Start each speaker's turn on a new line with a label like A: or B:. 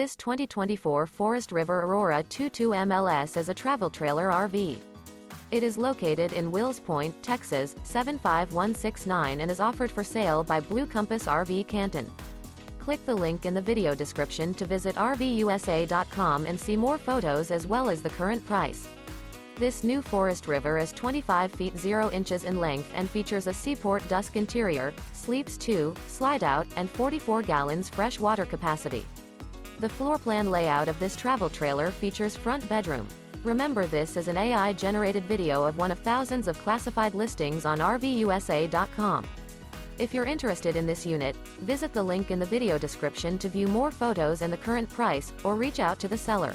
A: This 2024 Forest River Aurora 22 MLS is a travel trailer RV. It is located in Wills Point, Texas, 75169 and is offered for sale by Blue Compass RV Canton. Click the link in the video description to visit RVUSA.com and see more photos as well as the current price. This new Forest River is 25 feet 0 inches in length and features a SEAPORT DUSK interior, sleeps 2, Slideout, and 44 gallons fresh water capacity. The floor plan layout of this travel trailer features front bedroom. Remember, this is an AI-generated video of one of thousands of classified listings on RVUSA.com. If you're interested in this unit, visit the link in the video description to view more photos and the current price, or reach out to the seller.